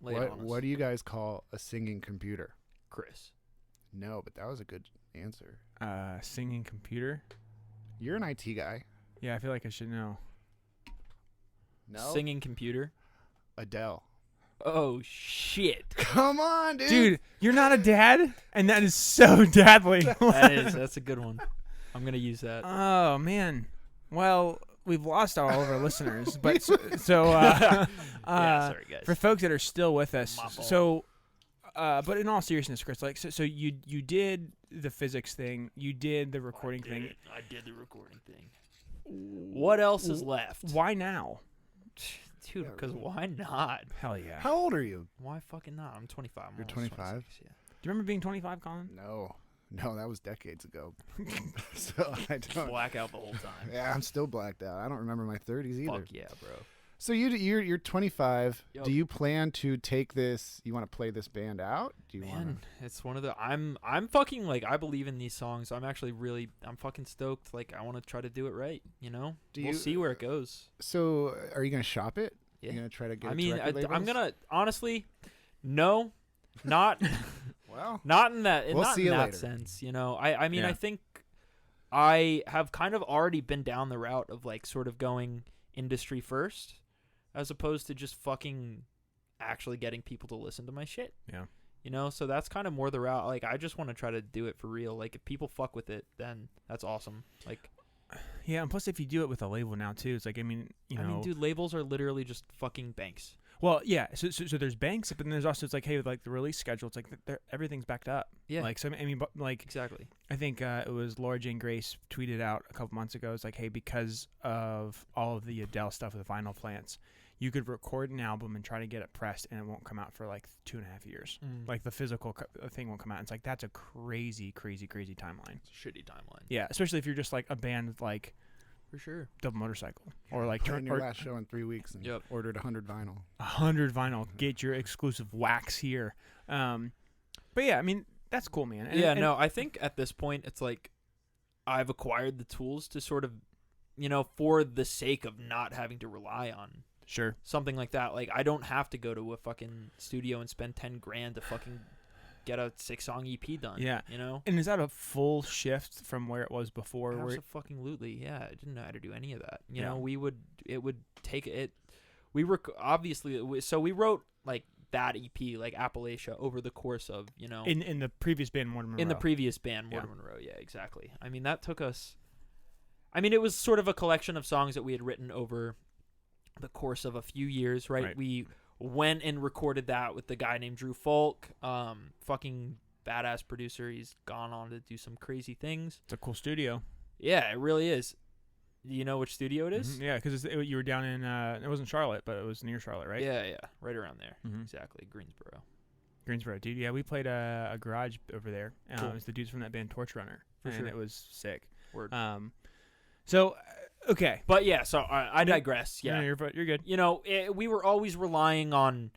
Lay it on us. What do you guys call a singing computer? Chris. No, but that was a good answer. Singing computer. You're an IT guy. Yeah, I feel like I should know. No. Singing computer. Adele. Oh shit. Come on, dude. Dude, you're not a dad, and that is so dadly. That's a good one. I'm gonna use that. Oh man. Well, we've lost all of our listeners, but Yeah, sorry guys. for folks that are still with us, My fault. so. But in all seriousness, Chris, like so you did the physics thing, you did the recording thing. I did the recording thing. What else is left? Why now? Dude, because why not? Hell yeah. How old are you? Why fucking not? I'm 25. I'm You're almost 25? 26, yeah. Do you remember being 25, Colin? No, that was decades ago. So I don't. Blackout the whole time. Yeah, I'm still blacked out. I don't remember my 30s either. Fuck yeah, bro. So you're 25. Yup. Do you plan to take this? You want to play this band out? Do you want? Man, it's one of the I'm fucking like I believe in these songs. I'm actually I'm fucking stoked. Like I want to try to do it right. You know, Do we'll you- see where it goes. So are you gonna shop it? Yeah. You're gonna try to get. I it mean, to record I'm labels? gonna honestly, no, not Well, not in that We'll not see in you that later. sense. You know, I mean Yeah. I think I have kind of already been down the route of like sort of going industry first, as opposed to just fucking actually getting people to listen to my shit. Yeah. You know, so that's kind of more the route. Like, I just want to try to do it for real. Like, if people fuck with it, then that's awesome. Like, Yeah, and plus if you do it with a label now too, it's like I mean, dude, labels are literally just fucking banks. Well, yeah. So there's banks, but then there's also it's like hey, like the release schedule, it's like everything's backed up. Yeah. Like so, I mean, but like Exactly. I think it was Laura Jane Grace tweeted out a couple months ago. It's like hey, because of all of the Adele stuff with the vinyl plants, you could record an album and try to get it pressed, and it won't come out for like 2.5 years. Like the physical thing won't come out. It's like that's a crazy timeline. It's a shitty timeline. Yeah, especially if you're just like a band with like For sure. Double Motorcycle or like playing your last show in 3 weeks and Yep. ordered 100 vinyl. 100 vinyl. Get your exclusive wax here. But yeah, I mean, that's cool, man. No, I think at this point it's like I've acquired the tools to sort of, for the sake of not having to rely on sure something like that. Like I don't have to go to a fucking studio and spend $10,000 to fucking get a 6-song EP done. Yeah. And is that a full shift from where it was before? Absolutely. Yeah, I didn't know how to do any of that. Yeah. We would take it. We were obviously so we wrote like that EP, like Appalachia, over the course of in the previous band, Mortimer Monroe. In the previous band, Mortimer Monroe. Yeah, exactly. I mean, that took us. I mean, it was sort of a collection of songs that we had written over the course of a few years, right? We went and recorded that with the guy named Drew Folk, fucking badass producer. He's gone on to do some crazy things. It's a cool studio. Yeah, it really is. Do you know which studio it is? Mm-hmm. Yeah, because you were down in, it wasn't Charlotte, but it was near Charlotte, right? Yeah, right around there. Mm-hmm. Exactly, Greensboro, dude. Yeah, we played a garage over there. Cool. It was the dudes from that band Torch Runner, For sure. It was sick. Word. So, okay. But yeah, so I digress. Yeah, No, you're good. We were always relying on,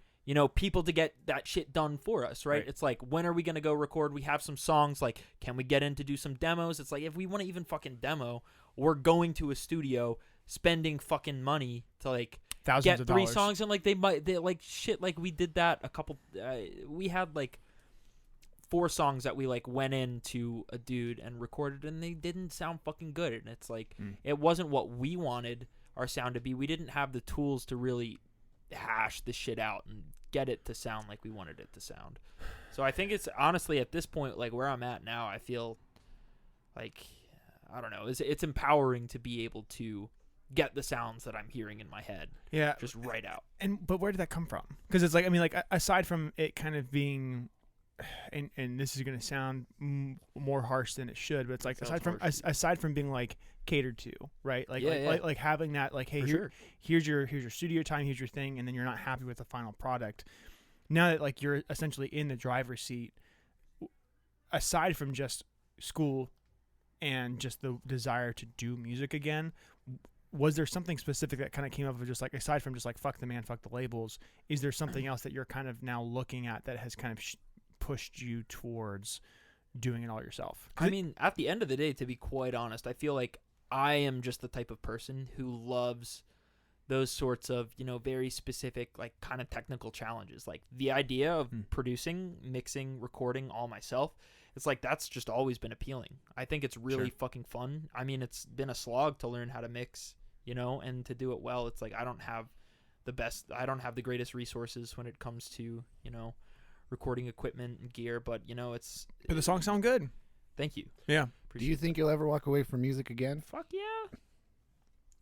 people to get that shit done for us, right? It's like, when are we going to go record? We have some songs. Like, can we get in to do some demos? It's like, if we want to even fucking demo, we're going to a studio, spending fucking money to, like, thousands get of 3 dollars. songs. And, like, they like, shit, like, we did that a couple, we had, like, 4 songs that we, like, went into a dude and recorded, and they didn't sound fucking good. And it's like, it wasn't what we wanted our sound to be. We didn't have the tools to really hash the shit out and get it to sound like we wanted it to sound. So I think it's honestly at this point, like where I'm at now, I feel like, I don't know, it's empowering to be able to get the sounds that I'm hearing in my head. Yeah. Just right out. But where did that come from? Because it's like, I mean, like, aside from it kind of being, and this is going to sound more harsh than it should, but it's like, aside from being like catered to, right? Like, like having that, like, hey, here's your studio time, here's your thing, and then you're not happy with the final product. Now that, like, you're essentially in the driver's seat, aside from just school and just the desire to do music again, was there something specific that kind of came up of just like, aside from just like, fuck the man, fuck the labels, is there something else that you're kind of now looking at that has kind of pushed you towards doing it all yourself? I mean, at the end of the day, to be quite honest, I feel like I am just the type of person who loves those sorts of, very specific, like, kind of technical challenges. Like, the idea of producing, mixing, recording all myself, it's like, that's just always been appealing. I think it's really fucking fun. I mean, it's been a slog to learn how to mix, and to do it well. It's like, I don't have the greatest resources when it comes to, recording equipment and gear, but but the songs sound good. Thank you. Yeah. Do you think you'll ever walk away from music again? Fuck yeah.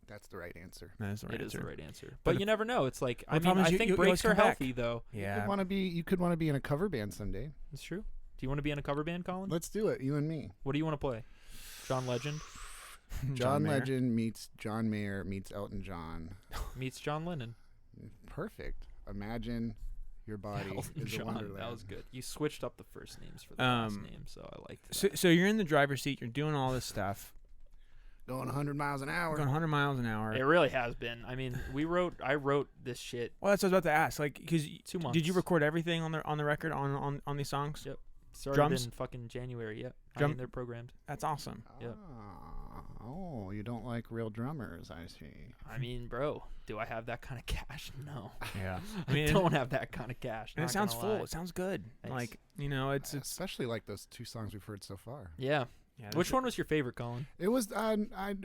That's the right answer. That is the right It answer. is the right answer. But you never know. It's like, I problem is think you breaks always come are back. healthy though. Yeah. You could want to be in a cover band someday. That's true. Do you want to be in a cover band, Colin? Let's do it, you and me. What do you want to play? John Legend? John Legend meets John Mayer meets Elton John. Meets John Lennon. Perfect. Imagine your body Elton is a John. wonderland. That was good. You switched up the first names for the last name, so I liked that. So you're in the driver's seat, you're doing all this stuff. Going 100 miles an hour. Going 100 miles an hour. It really has been. I mean, I wrote this shit. Well, that's what I was about to ask. Like, because 2 months. Did you record everything on the record on these songs? Yep. Started Drums? in fucking January. Yep. I Drum- mean, they're programmed. That's awesome. Yep. Oh, you don't like real drummers, I see. I mean, bro, do I have that kind of cash? No. Yeah. I don't have that kind of cash. And it not sounds gonna full. lie. It sounds good. Thanks. Like, it's Especially like those 2 songs we've heard so far. Yeah. yeah, Which one was your favorite, Colin? It was I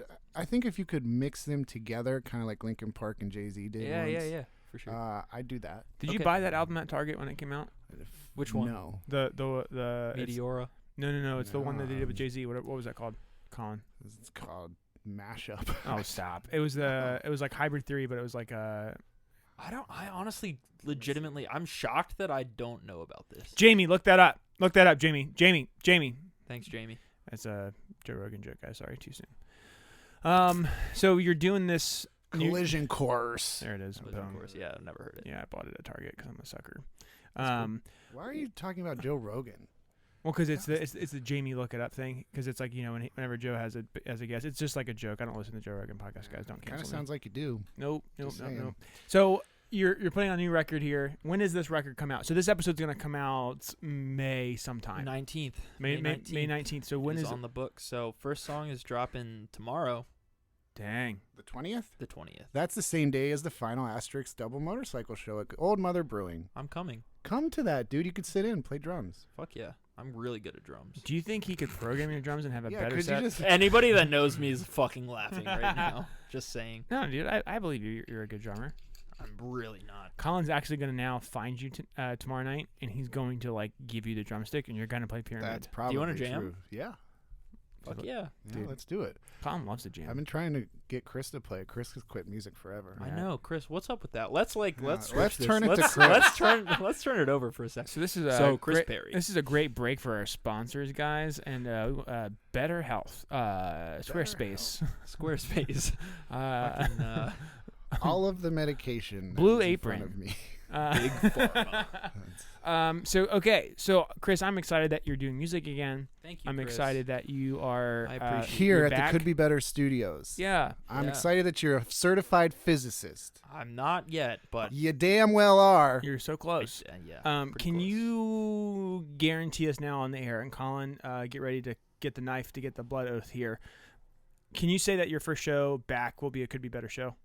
think if you could mix them together, kind of like Linkin Park and Jay-Z did. Yeah, for sure. I'd do that. Did you Okay. buy that album at Target when it came out? Which one? No. The Meteora. No. It's the one that they did with No. Jay-Z. What was that called? Colin. It's called Mashup. Oh, stop. It was it was like Hybrid Theory, but it was like I honestly, legitimately, I'm shocked that I don't know about this. Jamie, look that up. Look that up, Jamie. Thanks, Jamie. That's a Joe Rogan joke, guys. Sorry, too soon. So you're doing this Collision Course. There it is. Of Boom. course, yeah, I've never heard it. Yeah, I bought it at Target because I'm a sucker. Why are you talking about Joe Rogan? Well, because it's the Jamie look it up thing. Because it's like, whenever Joe has a guest, it's just like a joke. I don't listen to Joe Rogan podcast, guys. Don't cancel Kind of me. sounds like you do. Nope. Just saying. So you're putting on a new record here. When does this record come out? So this episode's gonna come out May sometime. 19th. May 19th. So when is on the book? So first song is dropping tomorrow. Dang. The 20th? The 20th. That's the same day as the final Asterix double motorcycle show at Old Mother Brewing. I'm coming. Come to that, dude. You could sit in and play drums. Fuck yeah. I'm really good at drums. Do you think he could program your drums and have a Yeah, better could set? you just... Anybody that knows me is fucking laughing right now. Just saying. No, dude. I believe you're a good drummer. I'm really not. Colin's actually gonna now find you tomorrow night, and he's going to like give you the drumstick, and you're gonna play Pyramid. That's probably Do you wanna jam? true. Yeah. Fuck yeah. Yeah, Dude. let's do it. Colin loves to jam. I've been trying to get Chris to play. Chris has quit music forever. I know, Chris. What's up with that? Let's switch let's this. turn it to let's, Chris. let's turn it over for a second. So this is Chris great, Perry. This is a great break for our sponsors, guys, and Better Health, Squarespace, Squarespace. uh, All of the medication. that Blue was in Apron. front of me. Big pharma. So Chris, I'm excited that you're doing music again. Thank you, I'm Chris. excited that you are I appreciate Here you're at back. the Could Be Better Studios. Yeah. I'm Yeah. excited that you're a certified physicist. I'm not yet, but You damn well are. You're so close. yeah. pretty Can close. you guarantee us now on the air, and Colin, get ready to get the knife to get the blood oath here. Can you say that your first show back will be a Could Be Better show?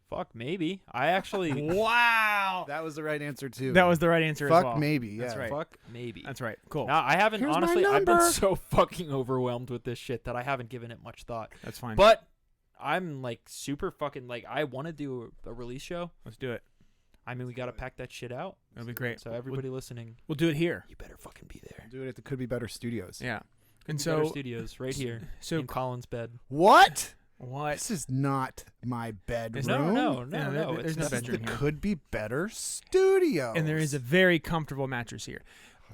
Fuck, maybe. I actually. Wow. That was the right answer, too. That was the right answer Fuck as well. maybe, yeah. That's right. Fuck, maybe. That's right. Cool. No, I haven't. Here's my Honestly, I've been number. so fucking overwhelmed with this shit that I haven't given it much thought. That's fine. But I'm like super fucking like I want to do a release show. Let's do it. I mean, we got to pack that shit out. It'll be great. So everybody listening, We'll do it here. you better fucking be there. Do it at the Could Be Better Studios. Yeah. And Better so Studios right here So in Colin's bed. What? what? This is not my bedroom. No. Yeah, No, there's it's no This is bedroom the here. Could Be Better Studios. And there is a very comfortable mattress here.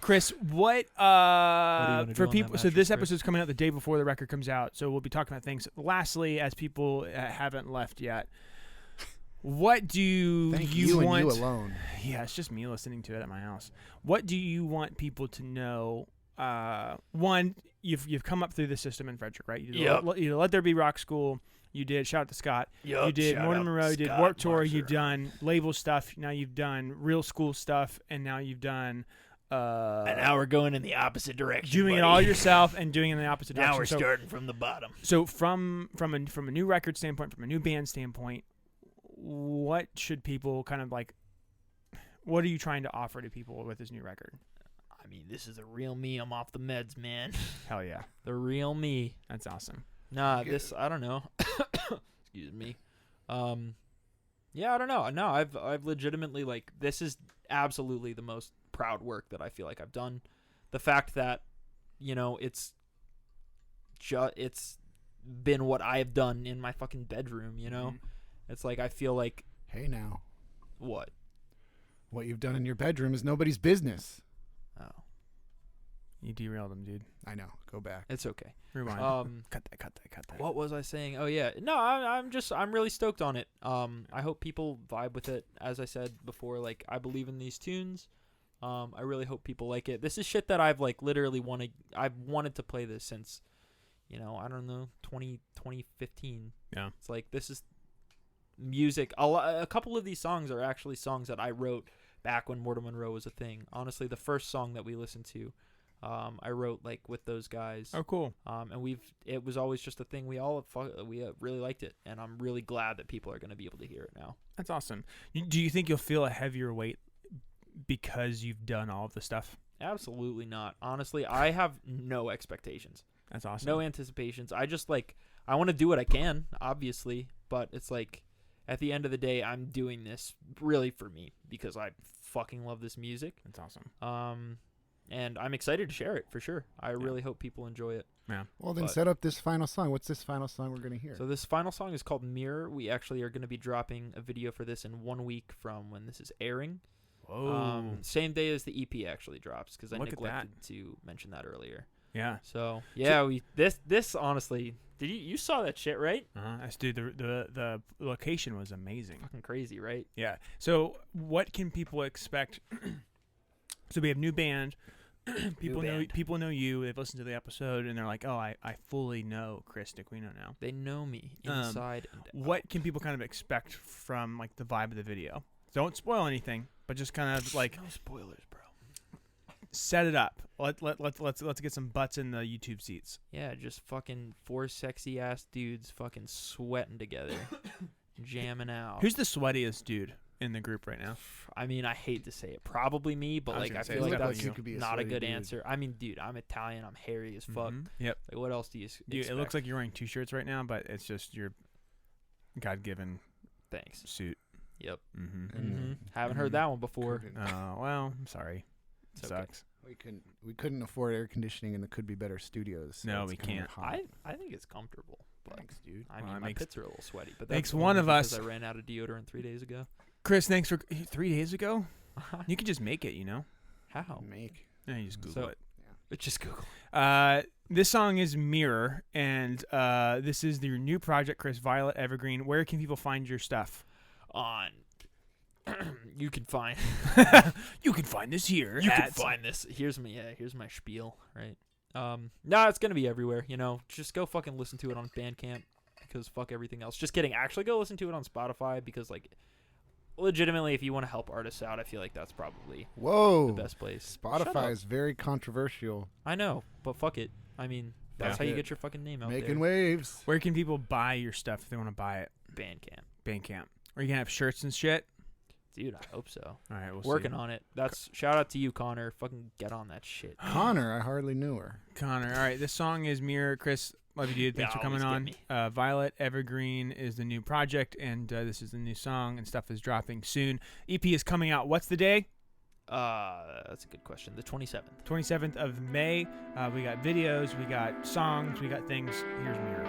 Chris, what wanna do for on people? that So this mattress, Chris? episode's coming out the day before the record comes out, so we'll be talking about things. Lastly, as people haven't left yet, what do Thank you want? and you alone. Yeah, it's just me listening to it at my house. What do you want people to know? One, you've come up through the system in Frederick, right? You did, Yep. you did Let There Be Rock School. You did Shout Out to Scott. Yup, You did shout Morton out Monroe. You did Scott Warped Tour. Marshall. You've done label stuff. Now you've done real school stuff, and now you've done. And now we're going in the opposite direction. Doing it buddy. all yourself and doing it in the opposite Now direction. we're starting from the bottom. So from a new record standpoint, from a new band standpoint, what should people kind of like? What are you trying to offer to people with this new record? I mean, this is a real me. I'm off the meds, man. Hell yeah, The real me. that's awesome. Nah, this I don't know. Excuse me. Yeah, I don't know. No, I've legitimately like this is absolutely the most proud work that I feel like I've done. The fact that it's been what I've done in my fucking bedroom. It's like I feel like Hey now, what? what you've done in your bedroom is nobody's business. Oh, You derailed them, dude. I know. Go back. it's okay. Rewind. Cut that. What was I saying? Oh yeah, no, I'm really stoked on it. I hope people vibe with it. As I said before, like I believe in these tunes. I really hope people like it. This is shit that I've like literally I've wanted to play this since, I don't know, 2015. Yeah. It's like this is music. A couple of these songs are actually songs that I wrote back when Morton Monroe was a thing. Honestly, the first song that we listened to. I wrote like with those guys. Oh, cool. And it was always just a thing. We really liked it, and I'm really glad that people are going to be able to hear it now. That's awesome. Do you think you'll feel a heavier weight because you've done all of the stuff? Absolutely not. Honestly, I have no expectations, That's awesome. no anticipations. I just I want to do what I can, obviously, but it's like at the end of the day, I'm doing this really for me because I fucking love this music. That's awesome. And I'm excited to share it for sure. I really hope people enjoy it. Yeah. Well, then But- set up this final song. What's this final song we're going to hear? So this final song is called Mirror. We actually are going to be dropping a video for this in 1 week from when this is airing. Whoa. Same day as the EP actually drops because I Look at that. neglected to mention that earlier. Yeah. So yeah, this honestly, did you saw that shit, right? Dude, the location was amazing. Fucking crazy, right? Yeah. So what can people expect? So we have new band. people know you. They've listened to the episode and they're like, oh, I fully know Chris D'Aquino now. They know me inside and out. What can people kind of expect from like the vibe of the video? Don't spoil anything, but just kind of like no spoilers, bro. Set it up. Let's get some butts in the YouTube seats. Yeah, just fucking 4 sexy ass dudes fucking sweating together, jamming out. Who's the sweatiest dude in the group right now? I mean, I hate to say it, probably me, but like I feel like that's not a good answer. I mean, dude, I'm Italian, I'm hairy as fuck. Yep. Like, what else do you expect? It looks like you're wearing 2 shirts right now, but it's just your God-given Thanks. suit. Yep. Mm-hmm. Haven't heard that one before. Well, I'm sorry. It sucks. We couldn't afford air conditioning in the Could Be Better studios. So No, it's we kind of can't. hot. I think it's comfortable. But Thanks, dude. I mean, my pits are a little sweaty, but Makes that's one only of us- because I ran out of deodorant 3 days ago. Chris, thanks for 3 days ago. You could just make it, you know. How? Yeah, you just Google it. Just Google. This song is Mirror, and this is your new project, Chris. Violet Evergreen. Where can people find your stuff? On. You can find. You can find this here. You can find this. Here's my spiel. Right. No, it's gonna be everywhere. You know, just go fucking listen to it on Bandcamp because fuck everything else. Just kidding. Actually, go listen to it on Spotify because like. Legitimately, if you want to help artists out, I feel like that's probably the best place. Spotify is very controversial. I know, but fuck it. I mean, that's how you get your fucking name out there. Making waves. Where can people buy your stuff if they want to buy it? Bandcamp. Are you gonna have shirts and shit? Dude, I hope so. All right, we'll Working see. on it. That's shout out to you, Connor. Fucking get on that shit. Connor, I hardly knew her. Connor. All right, this song is Mirror. Chris, love you, dude. Thanks for coming on. Violet Evergreen is the new project, and this is the new song, and stuff is dropping soon. EP is coming out. What's the day? That's a good question. The 27th. 27th of May. We got videos, we got songs, we got things. Here's Mirror.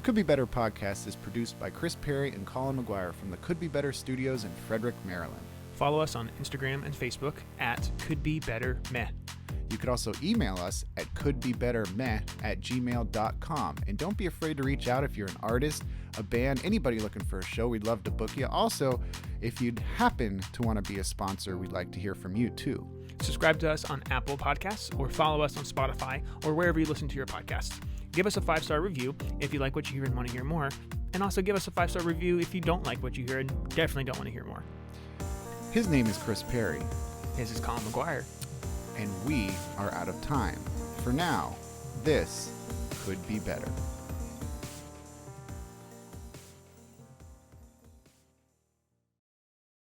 Could Be Better podcast is produced by Chris Perry and Colin McGuire from the Could Be Better Studios in Frederick, Maryland. Follow us on Instagram and Facebook at couldbebettermeh. You could also email us at couldbebettermeh@gmail.com. And don't be afraid to reach out if you're an artist, a band, anybody looking for a show. We'd love to book you. Also, if you'd happen to want to be a sponsor, we'd like to hear from you too. Subscribe to us on Apple Podcasts or follow us on Spotify or wherever you listen to your podcasts. Give us a 5-star review if you like what you hear and want to hear more. And also give us a 5-star review if you don't like what you hear and definitely don't want to hear more. His name is Chris Perry. His is Colin McGuire. And we are out of time. For now, this could be better.